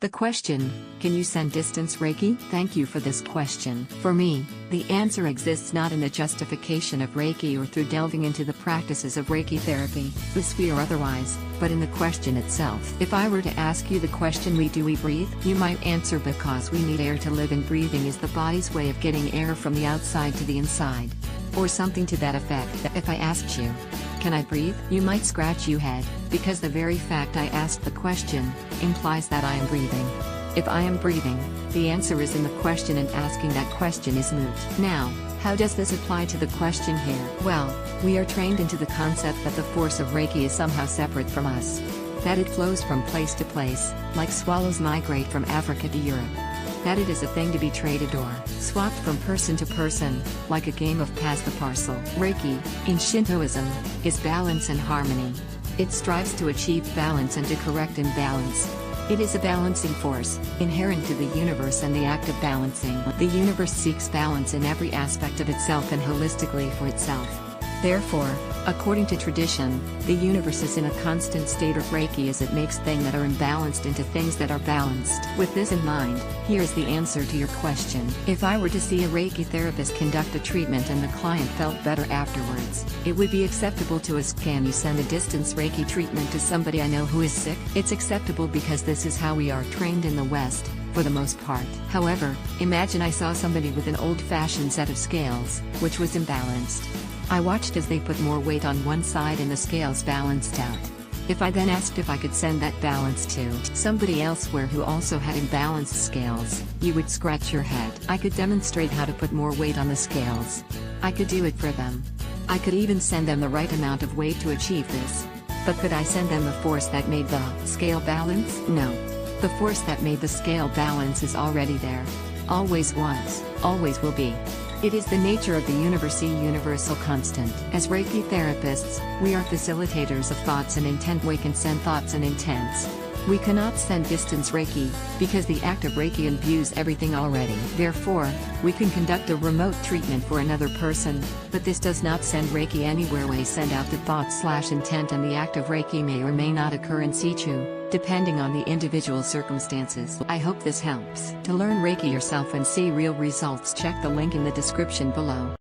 The question, can you send distance Reiki? Thank you for this question. For me, the answer exists not in the justification of Reiki or through delving into the practices of Reiki therapy, Usui or otherwise, but in the question itself. If I were to ask you the question, do we breathe? You might answer because we need air to live, and breathing is the body's way of getting air from the outside to the inside. Or something to that effect. If I asked you, can I breathe? You might scratch your head, because the very fact I asked the question implies that I am breathing. If I am breathing, the answer is in the question, and asking that question is moot. Now, how does this apply to the question here? Well, we are trained into the concept that the force of Reiki is somehow separate from us. That it flows from place to place, like swallows migrate from Africa to Europe. That it is a thing to be traded or swapped from person to person, like a game of pass the parcel. Reiki, in Shintoism, is balance and harmony. It strives to achieve balance and to correct imbalance. It is a balancing force, inherent to the universe and the act of balancing. The universe seeks balance in every aspect of itself and holistically for itself. Therefore, according to tradition, the universe is in a constant state of Reiki as it makes things that are imbalanced into things that are balanced. With this in mind, here's the answer to your question. If I were to see a Reiki therapist conduct a treatment and the client felt better afterwards, it would be acceptable to ask, can you send a distance Reiki treatment to somebody I know who is sick? It's acceptable because this is how we are trained in the West, for the most part. However, imagine I saw somebody with an old-fashioned set of scales, which was imbalanced. I watched as they put more weight on one side and the scales balanced out. If I then asked if I could send that balance to somebody elsewhere who also had imbalanced scales, you would scratch your head. I could demonstrate how to put more weight on the scales. I could do it for them. I could even send them the right amount of weight to achieve this. But could I send them the force that made the scale balance? No. The force that made the scale balance is already there. Always was, always will be. It is the nature of the universal constant. As Reiki therapists, we are facilitators of thoughts and intent. We can send thoughts and intents. We cannot send distance Reiki, because the act of Reiki imbues everything already. Therefore, we can conduct a remote treatment for another person, but this does not send Reiki anywhere. We send out the thought/intent, and the act of Reiki may or may not occur in situ, depending on the individual circumstances. I hope this helps. To learn Reiki yourself and see real results, check the link in the description below.